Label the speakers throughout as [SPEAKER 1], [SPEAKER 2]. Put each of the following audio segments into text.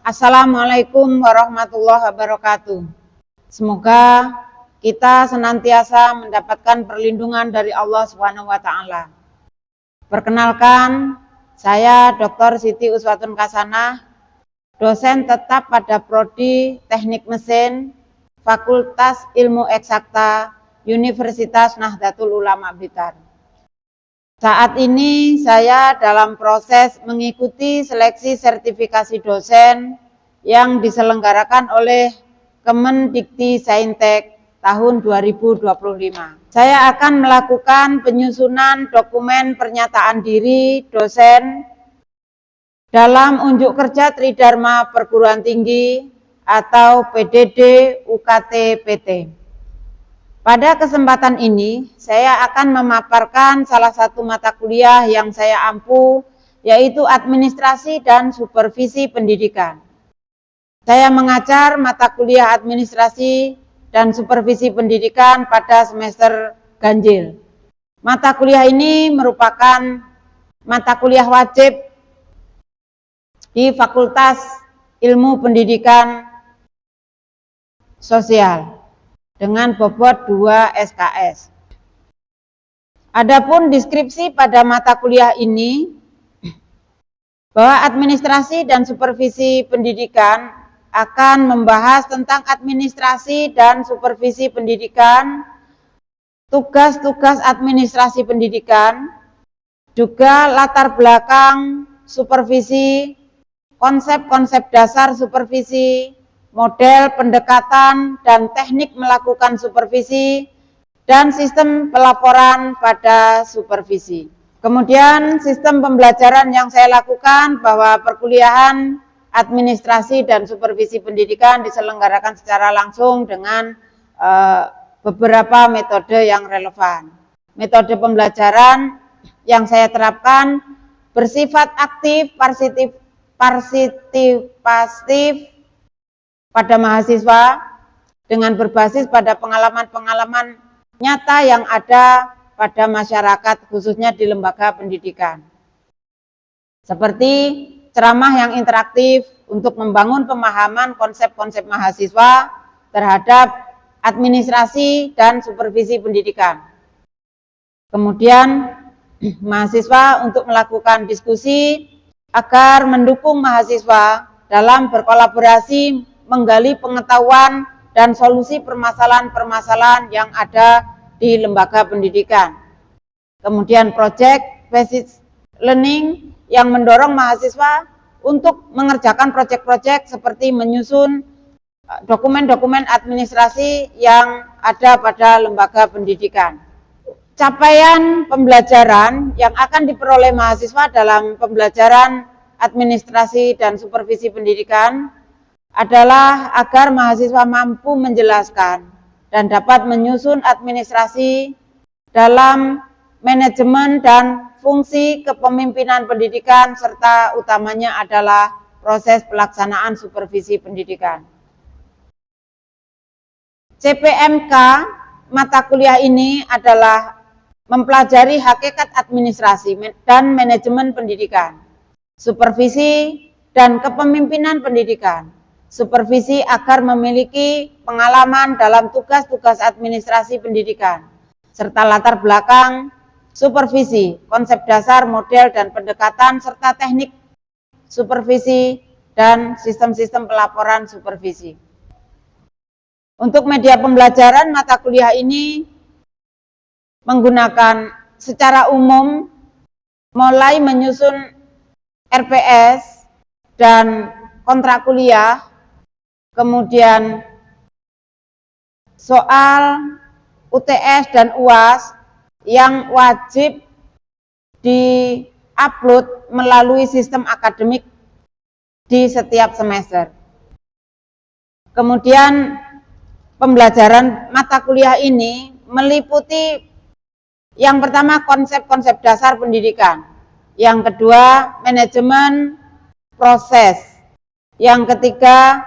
[SPEAKER 1] Assalamualaikum warahmatullahi wabarakatuh. Semoga kita senantiasa mendapatkan perlindungan dari Allah Subhanahu wa taala. Perkenalkan, saya Dr. Siti Uswatun Kasanah, dosen tetap pada Prodi Teknik Mesin, Fakultas Ilmu Eksakta, Universitas Nahdlatul Ulama Blitar. Saat ini saya dalam proses mengikuti seleksi sertifikasi dosen yang diselenggarakan oleh Kemendikti-Saintek tahun 2025. Saya akan melakukan penyusunan dokumen pernyataan diri dosen dalam unjuk kerja Tridharma Perguruan Tinggi atau PDD UKT PT. Pada kesempatan ini, saya akan memaparkan salah satu mata kuliah yang saya ampu, yaitu Administrasi dan Supervisi Pendidikan. Saya mengajar mata kuliah Administrasi dan Supervisi Pendidikan pada semester ganjil. Mata kuliah ini merupakan mata kuliah wajib di Fakultas Ilmu Pendidikan Sosial dengan bobot 2 SKS. Adapun deskripsi pada mata kuliah ini bahwa administrasi dan supervisi pendidikan akan membahas tentang administrasi dan supervisi pendidikan, tugas-tugas administrasi pendidikan, juga latar belakang supervisi, konsep-konsep dasar supervisi, model pendekatan dan teknik melakukan supervisi, dan sistem pelaporan pada supervisi. Kemudian sistem pembelajaran yang saya lakukan bahwa perkuliahan administrasi dan supervisi pendidikan diselenggarakan secara langsung dengan beberapa metode yang relevan. Metode pembelajaran yang saya terapkan bersifat aktif, partisipatif pada mahasiswa dengan berbasis pada pengalaman-pengalaman nyata yang ada pada masyarakat khususnya di lembaga pendidikan. Seperti ceramah yang interaktif untuk membangun pemahaman konsep-konsep mahasiswa terhadap administrasi dan supervisi pendidikan. Kemudian mahasiswa untuk melakukan diskusi agar mendukung mahasiswa dalam berkolaborasi menggali pengetahuan dan solusi permasalahan-permasalahan yang ada di lembaga pendidikan. Kemudian project based learning yang mendorong mahasiswa untuk mengerjakan proyek-proyek seperti menyusun dokumen-dokumen administrasi yang ada pada lembaga pendidikan. Capaian pembelajaran yang akan diperoleh mahasiswa dalam pembelajaran administrasi dan supervisi pendidikan adalah agar mahasiswa mampu menjelaskan dan dapat menyusun administrasi dalam manajemen dan fungsi kepemimpinan pendidikan serta utamanya adalah proses pelaksanaan supervisi pendidikan. CPMK mata kuliah ini adalah mempelajari hakikat administrasi dan manajemen pendidikan, supervisi dan kepemimpinan pendidikan. Supervisi agar memiliki pengalaman dalam tugas-tugas administrasi pendidikan, serta latar belakang supervisi, konsep dasar, model, dan pendekatan, serta teknik supervisi dan sistem-sistem pelaporan supervisi. Untuk media pembelajaran, mata kuliah ini menggunakan secara umum mulai menyusun RPS dan kontrak kuliah, kemudian soal UTS dan UAS yang wajib di-upload melalui sistem akademik di setiap semester. Kemudian pembelajaran mata kuliah ini meliputi yang pertama konsep-konsep dasar pendidikan, yang kedua manajemen proses, yang ketiga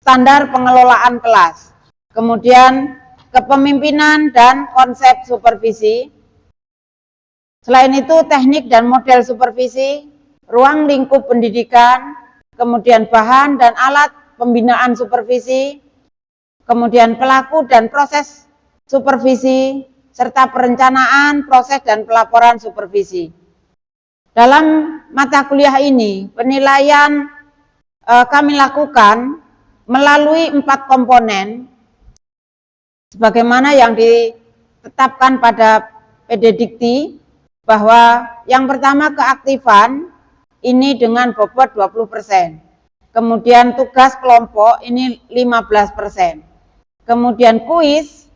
[SPEAKER 1] standar pengelolaan kelas, kemudian kepemimpinan dan konsep supervisi. Selain itu teknik dan model supervisi, ruang lingkup pendidikan, kemudian bahan dan alat pembinaan supervisi, kemudian pelaku dan proses supervisi, serta perencanaan, proses dan pelaporan supervisi. Dalam mata kuliah ini, penilaian kami lakukan melalui 4 komponen, sebagaimana yang ditetapkan pada PD Dikti, bahwa yang pertama keaktifan ini dengan bobot 20%. Kemudian tugas kelompok ini 15%. Kemudian kuis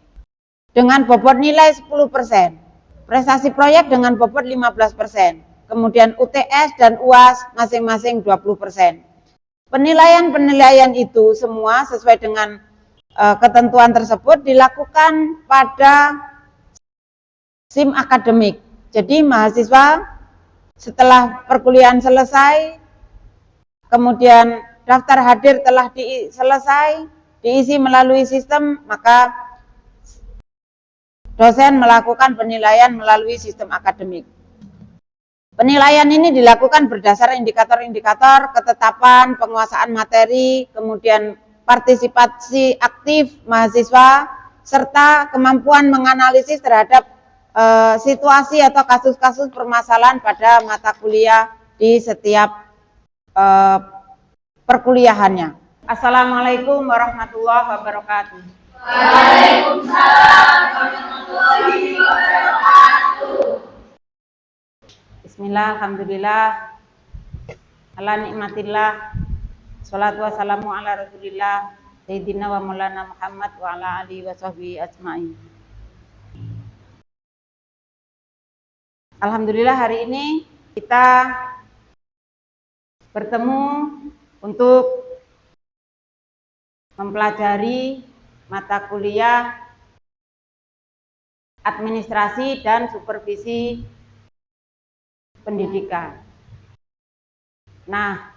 [SPEAKER 1] dengan bobot nilai 10%. Prestasi proyek dengan bobot 15%. Kemudian UTS dan UAS masing-masing 20%. Penilaian-penilaian itu semua sesuai dengan ketentuan tersebut dilakukan pada SIM akademik. Jadi mahasiswa setelah perkuliahan selesai, kemudian daftar hadir telah selesai, diisi melalui sistem, maka dosen melakukan penilaian melalui sistem akademik. Penilaian ini dilakukan berdasar indikator-indikator ketetapan, penguasaan materi, kemudian partisipasi aktif mahasiswa, serta kemampuan menganalisis terhadap situasi atau kasus-kasus permasalahan pada mata kuliah di setiap perkuliahannya. Assalamualaikum warahmatullahi wabarakatuh.
[SPEAKER 2] Waalaikumsalam warahmatullahi wabarakatuh.
[SPEAKER 1] Bismillah, alhamdulillah, ala nikmatillah, salatu wassalamu ala rasulillah, sayyidina wa maulana Muhammad wa ala alihi wa sahbihi ajma'in. Alhamdulillah, hari ini kita bertemu untuk mempelajari mata kuliah administrasi dan supervisi pendidikan. Nah,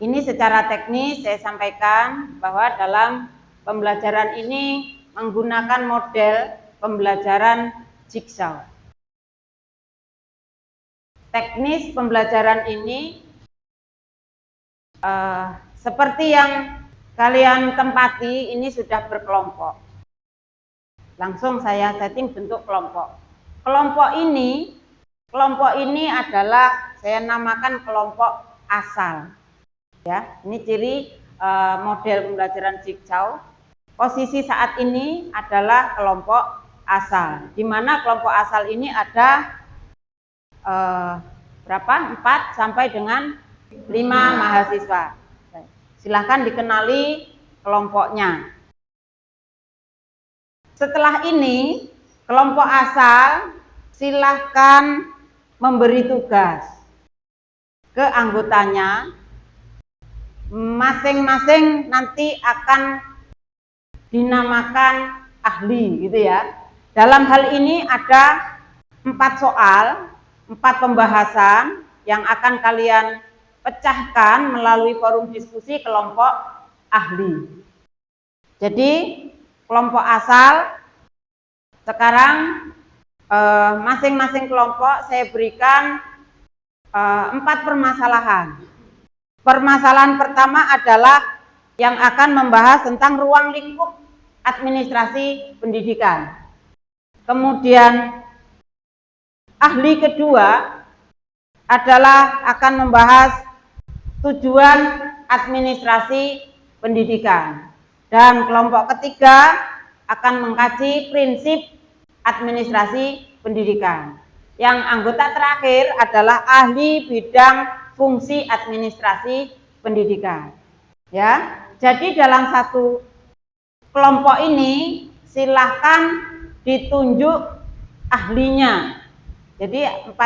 [SPEAKER 1] ini secara teknis saya sampaikan bahwa dalam pembelajaran ini menggunakan model pembelajaran jigsaw. Teknis pembelajaran ini seperti yang kalian tempati, ini sudah berkelompok. Langsung saya setting bentuk kelompok. Kelompok ini adalah saya namakan kelompok asal. Ya, ini ciri model pembelajaran jigsaw. Posisi saat ini adalah kelompok asal, di mana kelompok asal ini ada 4 sampai dengan 5 mahasiswa. Silahkan dikenali kelompoknya. Setelah ini, kelompok asal silahkan memberi tugas ke anggotanya. Masing-masing nanti akan dinamakan ahli, gitu ya. Dalam hal ini ada 4 soal, 4 pembahasan yang akan kalian pecahkan melalui forum diskusi kelompok ahli. Jadi kelompok asal sekarang masing-masing kelompok saya berikan 4 permasalahan. Permasalahan pertama adalah yang akan membahas tentang ruang lingkup administrasi pendidikan. Kemudian ahli kedua adalah akan membahas tujuan administrasi pendidikan. Dan kelompok ketiga akan mengkaji prinsip administrasi pendidikan. Yang anggota terakhir adalah ahli bidang fungsi administrasi pendidikan. Ya, jadi dalam satu kelompok ini silahkan ditunjuk ahlinya. Jadi 4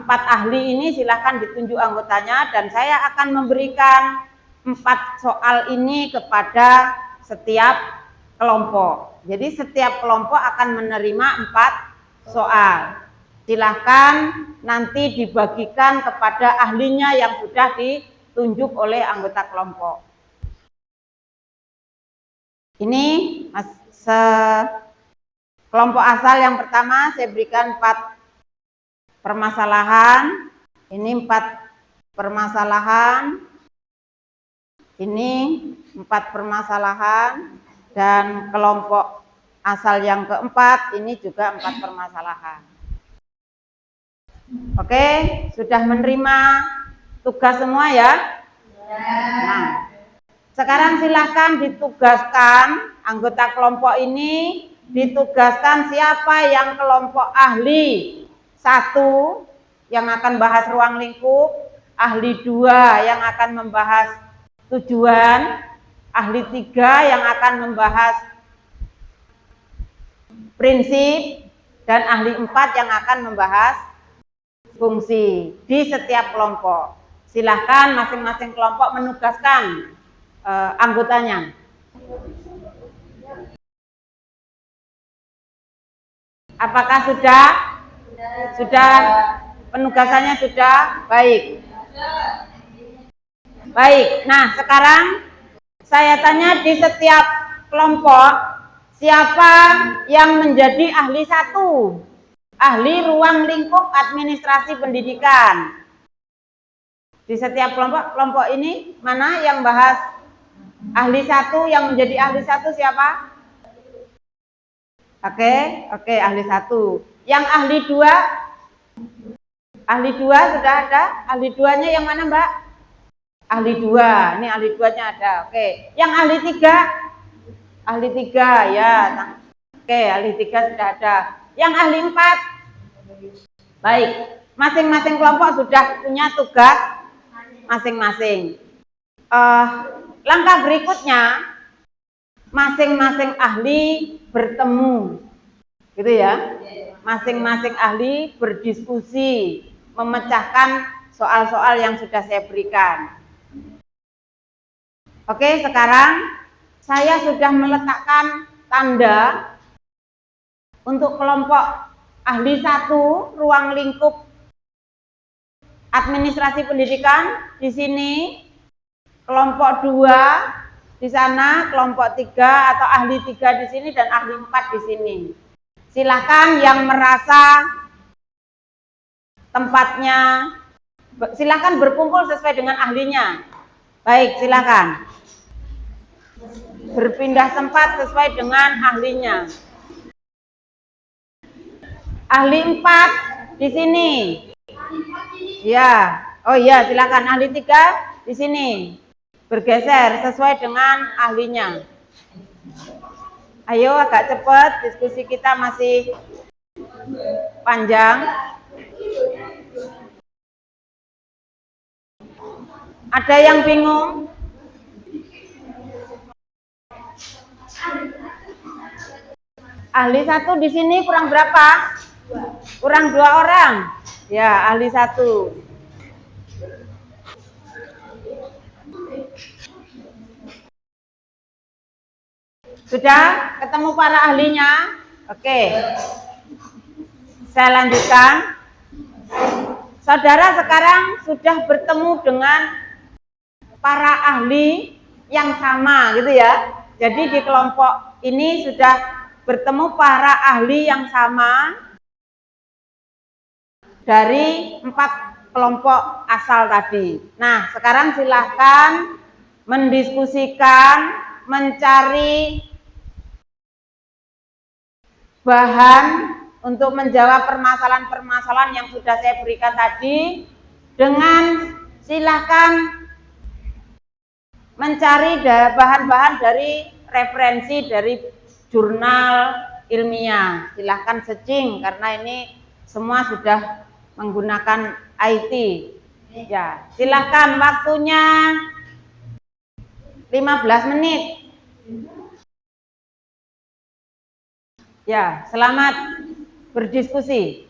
[SPEAKER 1] ahli ini silahkan ditunjuk anggotanya, dan saya akan memberikan 4 soal ini kepada setiap kelompok. Jadi setiap kelompok akan menerima 4 soal. Silahkan nanti dibagikan kepada ahlinya yang sudah ditunjuk oleh anggota kelompok. Ini kelompok asal yang pertama saya berikan 4 permasalahan. Ini 4 permasalahan. Ini 4 permasalahan, dan kelompok asal yang keempat ini juga 4 permasalahan. Oke, sudah menerima tugas semua ya? Nah, sekarang silahkan ditugaskan, anggota kelompok ini ditugaskan siapa yang kelompok ahli 1 yang akan bahas ruang lingkup, ahli 2 yang akan membahas tujuan, ahli 3 yang akan membahas prinsip, dan ahli 4 yang akan membahas fungsi di setiap kelompok. Silahkan masing-masing kelompok menugaskan anggotanya. Apakah sudah? Sudah, penugasannya sudah? Baik. Baik, nah sekarang saya tanya di setiap kelompok, siapa yang menjadi ahli 1? Ahli ruang lingkup administrasi pendidikan. Di setiap kelompok ini, mana yang bahas ahli 1, yang menjadi ahli 1 siapa? Oke, ahli 1. Yang ahli 2? Ahli 2 sudah ada? Ahli 2-nya yang mana, Mbak? Ahli 2, ini ahli 2-nya ada. Oke, yang ahli 3? Ahli 3, ya. Oke, ahli 3 sudah ada. Yang ahli 4? Baik, masing-masing kelompok sudah punya tugas masing-masing. Langkah berikutnya, masing-masing ahli bertemu, gitu ya. Masing-masing ahli berdiskusi, memecahkan soal-soal yang sudah saya berikan. Oke, sekarang saya sudah meletakkan tanda untuk kelompok ahli 1 ruang lingkup administrasi pendidikan di sini, kelompok 2 di sana, kelompok 3 atau ahli 3 di sini dan ahli 4 di sini. Silahkan yang merasa tempatnya, silahkan berkumpul sesuai dengan ahlinya. Baik, silahkan berpindah tempat sesuai dengan ahlinya. Ahli 4 di sini. Ya, oh iya, silakan ahli 3 di sini. Bergeser sesuai dengan ahlinya. Ayo agak cepat, diskusi kita masih panjang. Ada yang bingung? Ahli 1 di sini kurang berapa? Kurang 2 orang. Ya, ahli 1. Sudah ketemu para ahlinya? Oke. Saya lanjutkan. Saudara sekarang sudah bertemu dengan para ahli yang sama, gitu ya. Jadi di kelompok ini sudah bertemu para ahli yang sama dari 4 kelompok asal tadi. Nah, sekarang silahkan mendiskusikan, mencari bahan untuk menjawab permasalahan-permasalahan yang sudah saya berikan tadi, dengan silahkan mencari bahan-bahan dari referensi dari jurnal ilmiah. Silahkan searching karena ini semua sudah menggunakan IT. Ya, silahkan waktunya 15 menit. Ya, selamat berdiskusi.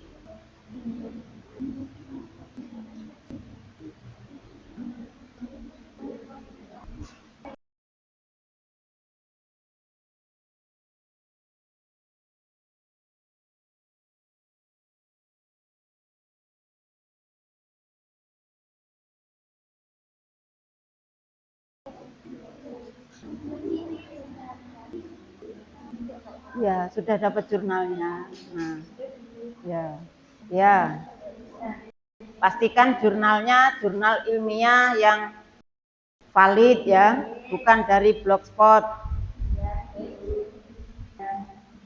[SPEAKER 1] Ya, sudah dapat jurnalnya. Nah, ya. pastikan jurnalnya jurnal ilmiah yang valid ya, bukan dari blogspot.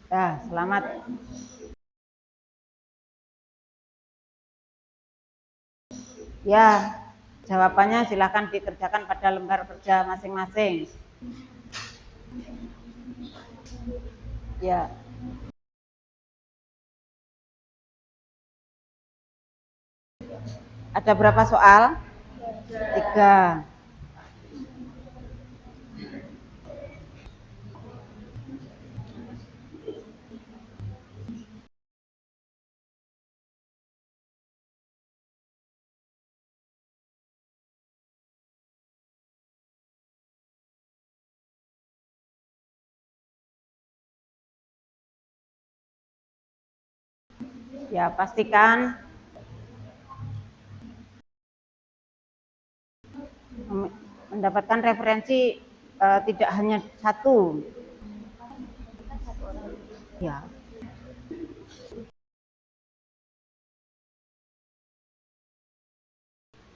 [SPEAKER 1] Ya, selamat. Ya, jawabannya silakan dikerjakan pada lembar kerja masing-masing. Ya. Ada berapa soal? 3. Ya, pastikan mendapatkan referensi tidak hanya 1. Ya.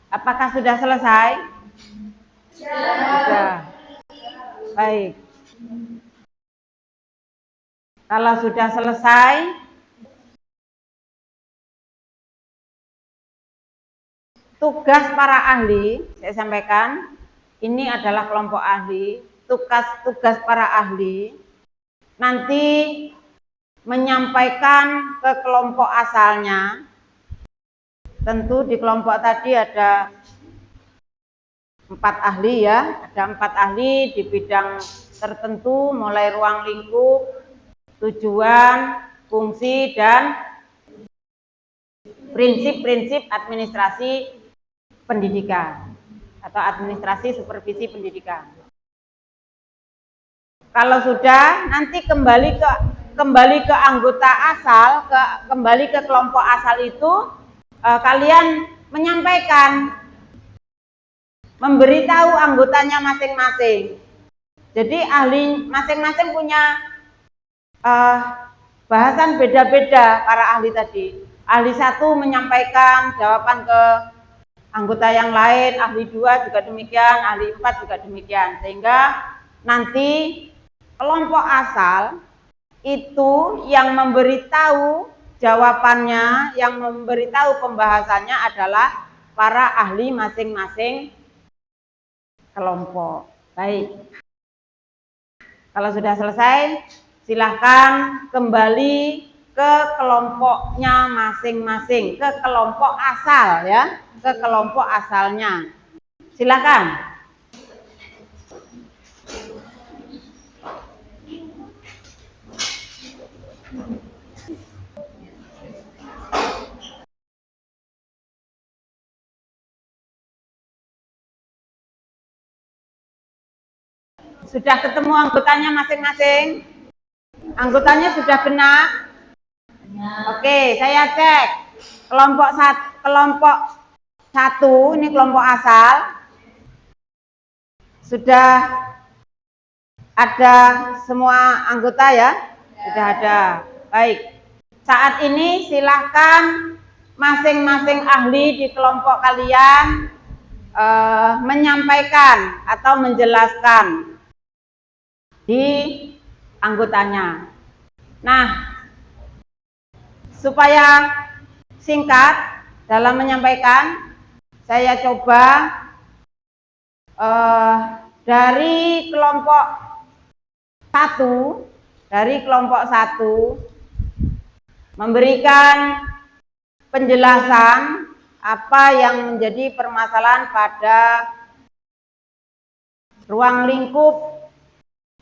[SPEAKER 1] Apakah sudah selesai? Sudah. Baik. Kalau sudah selesai, tugas para ahli, saya sampaikan, ini adalah kelompok ahli. Tugas para ahli nanti menyampaikan ke kelompok asalnya. Tentu di kelompok tadi ada 4 ahli ya, ada 4 ahli di bidang tertentu, mulai ruang lingkup, tujuan, fungsi, dan prinsip-prinsip administrasi pendidikan atau administrasi supervisi pendidikan. Kalau sudah, nanti kembali ke anggota asal, kembali ke kelompok asal itu, kalian menyampaikan, memberitahu anggotanya masing-masing. Jadi ahli masing-masing punya bahasan beda-beda para ahli tadi. Ahli 1 menyampaikan jawaban ke anggota yang lain, ahli 2 juga demikian, ahli 4 juga demikian. Sehingga nanti kelompok asal itu yang memberitahu jawabannya, yang memberitahu pembahasannya adalah para ahli masing-masing kelompok. Baik. Kalau sudah selesai, silahkan kembali ke kelompoknya masing-masing, ke kelompok asal ya, ke kelompok asalnya. Silakan. Sudah ketemu anggotanya masing-masing? Anggotanya sudah genap? Oke, saya cek. Kelompok 1, ini kelompok asal. Sudah ada semua anggota ya? Sudah ada. Baik. Saat ini silahkan masing-masing ahli di kelompok kalian menyampaikan atau menjelaskan di anggotanya. Nah, supaya singkat dalam menyampaikan, saya coba dari kelompok 1, memberikan penjelasan apa yang menjadi permasalahan pada ruang lingkup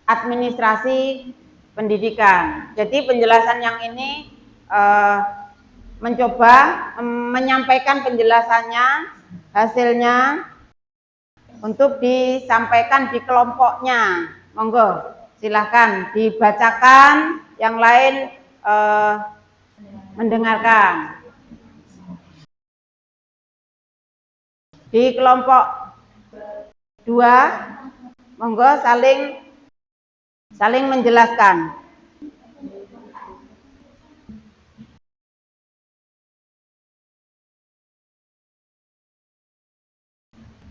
[SPEAKER 1] administrasi pendidikan. Jadi penjelasan yang ini mencoba menyampaikan penjelasannya, hasilnya untuk disampaikan di kelompoknya. Monggo, silahkan dibacakan, yang lain mendengarkan. Di kelompok 2, monggo saling menjelaskan.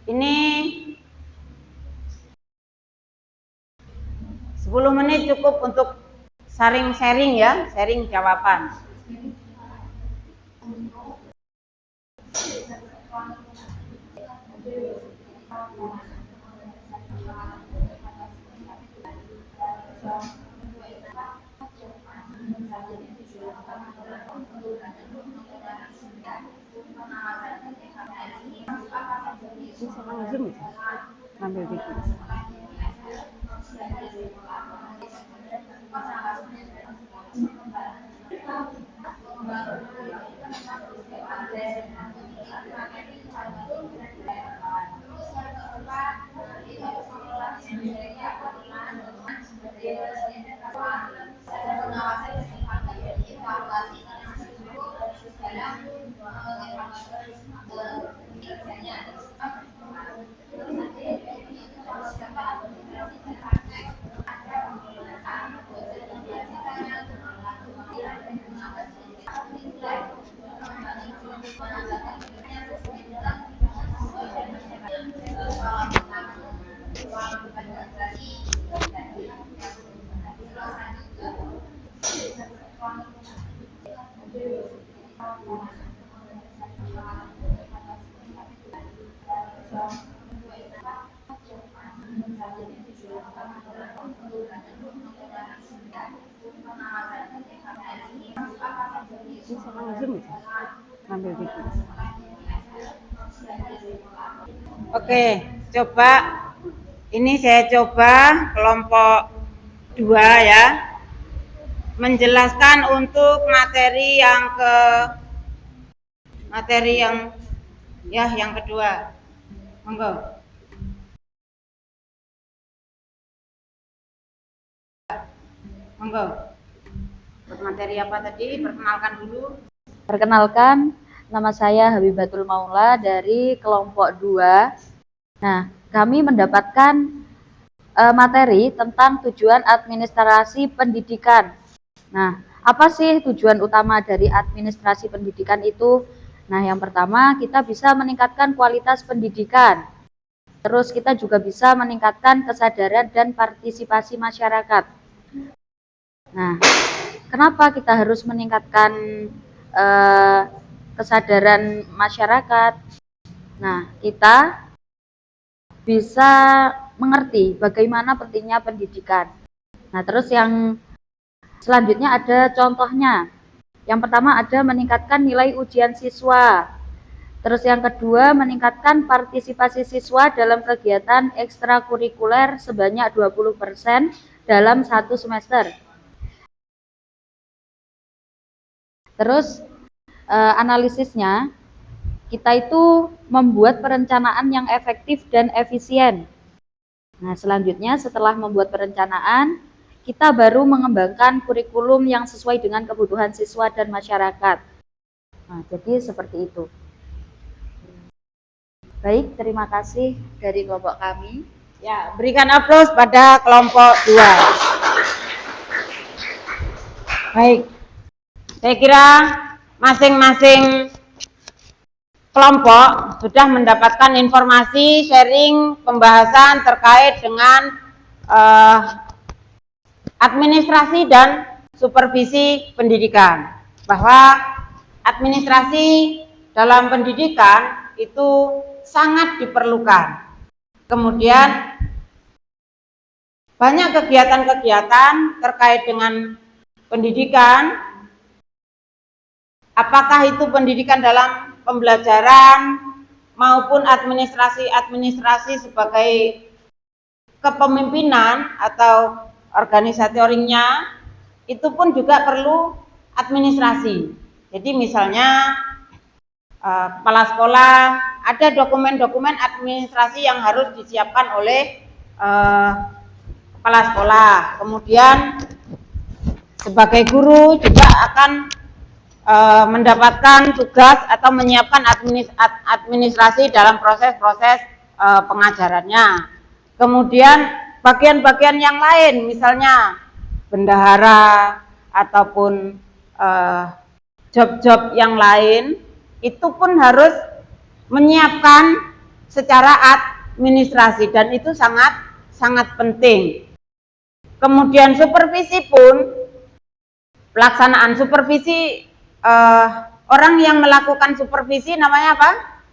[SPEAKER 1] Ini 10 menit cukup untuk sharing ya, sharing jawaban. Ambil dikit. Ambil dikit. Oke, coba ini saya coba kelompok 2 ya, menjelaskan untuk materi yang kedua. Monggo. Monggo. Materi apa tadi? Perkenalkan dulu.
[SPEAKER 3] Perkenalkan, nama saya Habibatul Maula dari kelompok 2. Nah, kami mendapatkan materi tentang tujuan administrasi pendidikan. Nah, apa sih tujuan utama dari administrasi pendidikan itu? Nah, yang pertama kita bisa meningkatkan kualitas pendidikan. Terus kita juga bisa meningkatkan kesadaran dan partisipasi masyarakat. Nah, kenapa kita harus meningkatkan kesadaran masyarakat? Nah, kita bisa mengerti bagaimana pentingnya pendidikan. Nah, terus yang selanjutnya ada contohnya. Yang pertama ada meningkatkan nilai ujian siswa. Terus yang kedua meningkatkan partisipasi siswa dalam kegiatan ekstrakurikuler sebanyak 20% dalam 1 semester. Terus analisisnya, kita itu membuat perencanaan yang efektif dan efisien. Nah, selanjutnya setelah membuat perencanaan, kita baru mengembangkan kurikulum yang sesuai dengan kebutuhan siswa dan masyarakat. Nah, jadi seperti itu. Baik, terima kasih dari kelompok kami.
[SPEAKER 1] Ya, berikan aplaus pada kelompok 2. Baik. Saya kira masing-masing kelompok sudah mendapatkan informasi sharing pembahasan terkait dengan administrasi dan supervisi pendidikan. Bahwa administrasi dalam pendidikan itu sangat diperlukan. Kemudian banyak kegiatan-kegiatan terkait dengan pendidikan. Apakah itu pendidikan dalam pembelajaran maupun administrasi sebagai kepemimpinan atau organisatorinya, itu pun juga perlu administrasi. Jadi misalnya kepala sekolah, ada dokumen-dokumen administrasi yang harus disiapkan oleh kepala sekolah. Kemudian sebagai guru juga akan mendapatkan tugas atau menyiapkan administrasi dalam proses-proses pengajarannya. Kemudian bagian-bagian yang lain, misalnya bendahara ataupun job-job yang lain, itu pun harus menyiapkan secara administrasi dan itu sangat penting. Kemudian supervisi pun, pelaksanaan supervisi, orang yang melakukan supervisi namanya apa?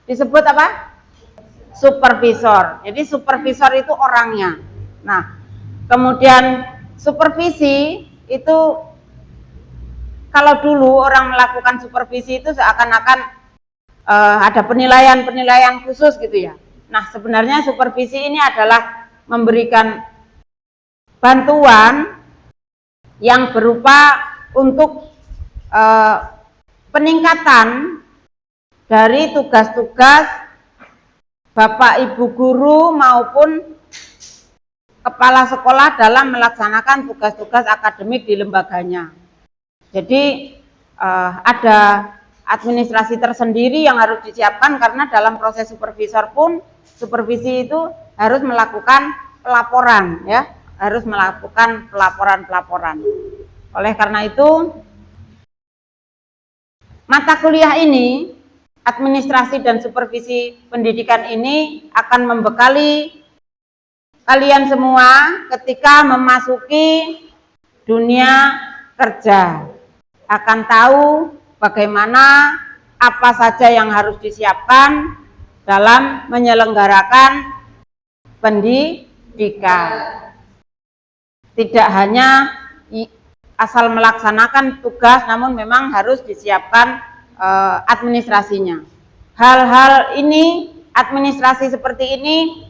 [SPEAKER 1] Disebut apa? Supervisor. Jadi supervisor itu orangnya. Nah, kemudian supervisi itu, kalau dulu orang melakukan supervisi itu seakan-akan ada penilaian khusus gitu ya. Nah, sebenarnya supervisi ini adalah memberikan bantuan yang berupa untuk peningkatan dari tugas-tugas Bapak Ibu guru maupun kepala sekolah dalam melaksanakan tugas-tugas akademik di lembaganya. Jadi ada administrasi tersendiri yang harus disiapkan karena dalam proses supervisor pun supervisi itu harus melakukan pelaporan ya, harus melakukan pelaporan. Oleh karena itu mata kuliah ini, administrasi dan supervisi pendidikan ini akan membekali kalian semua ketika memasuki dunia kerja. Akan tahu bagaimana apa saja yang harus disiapkan dalam menyelenggarakan pendidikan. Tidak hanya asal melaksanakan tugas, namun memang harus disiapkan administrasinya. Hal-hal ini, administrasi seperti ini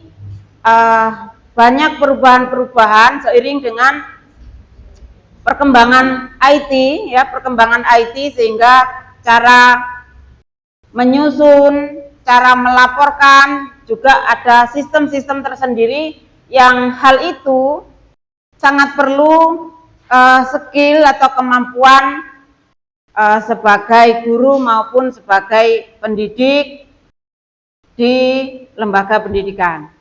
[SPEAKER 1] banyak perubahan-perubahan seiring dengan perkembangan IT ya, perkembangan IT, sehingga cara menyusun, cara melaporkan juga ada sistem-sistem tersendiri yang hal itu sangat perlu skill atau kemampuan sebagai guru maupun sebagai pendidik di lembaga pendidikan.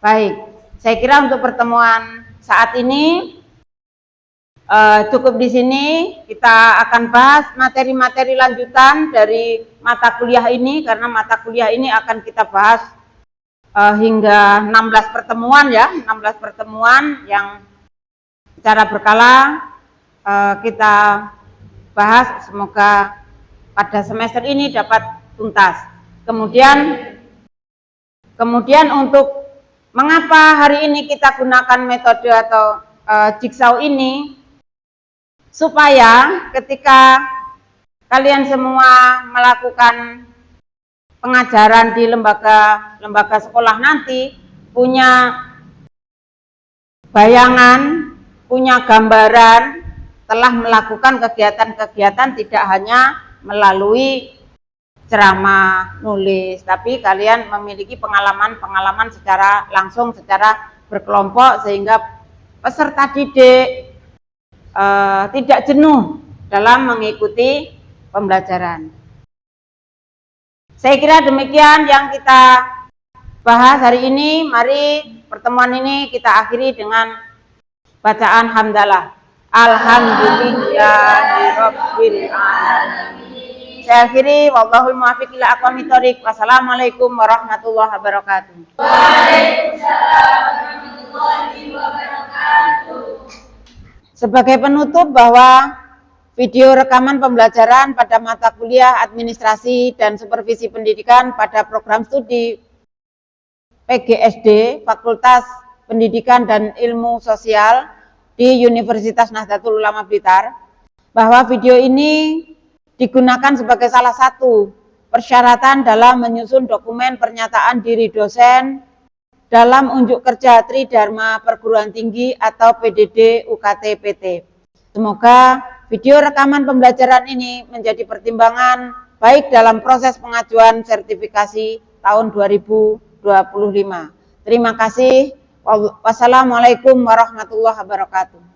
[SPEAKER 1] Baik, saya kira untuk pertemuan saat ini cukup di sini. Kita akan bahas materi-materi lanjutan dari mata kuliah ini, karena mata kuliah ini akan kita bahas hingga 16 pertemuan ya, 16 pertemuan yang secara berkala kita bahas, semoga pada semester ini dapat tuntas. Kemudian untuk mengapa hari ini kita gunakan metode atau jigsaw ini, supaya ketika kalian semua melakukan pengajaran di lembaga sekolah nanti punya bayangan, punya gambaran, telah melakukan kegiatan-kegiatan tidak hanya melalui ceramah, nulis, tapi kalian memiliki pengalaman-pengalaman secara langsung, secara berkelompok, sehingga peserta didik tidak jenuh dalam mengikuti pembelajaran. Saya kira demikian yang kita bahas hari ini. Mari pertemuan ini kita akhiri dengan bacaan hamdalah. Alhamdulillahirabbil alamin. Saya akhiri, wallahul muwaffiq ila aqwamit thoriq. Wassalamualaikum warahmatullahi wabarakatuh.
[SPEAKER 2] Waalaikumsalam warahmatullahi wabarakatuh.
[SPEAKER 1] Sebagai penutup, bahwa video rekaman pembelajaran pada mata kuliah administrasi dan supervisi pendidikan pada program studi PGSD Fakultas Pendidikan dan Ilmu Sosial di Universitas Nahdlatul Ulama Blitar, bahwa video ini digunakan sebagai salah satu persyaratan dalam menyusun dokumen pernyataan diri dosen dalam unjuk kerja Tridharma Perguruan Tinggi atau PDD UKT PT. Semoga video rekaman pembelajaran ini menjadi pertimbangan baik dalam proses pengajuan sertifikasi tahun 2025. Terima kasih. Wassalamualaikum warahmatullahi wabarakatuh.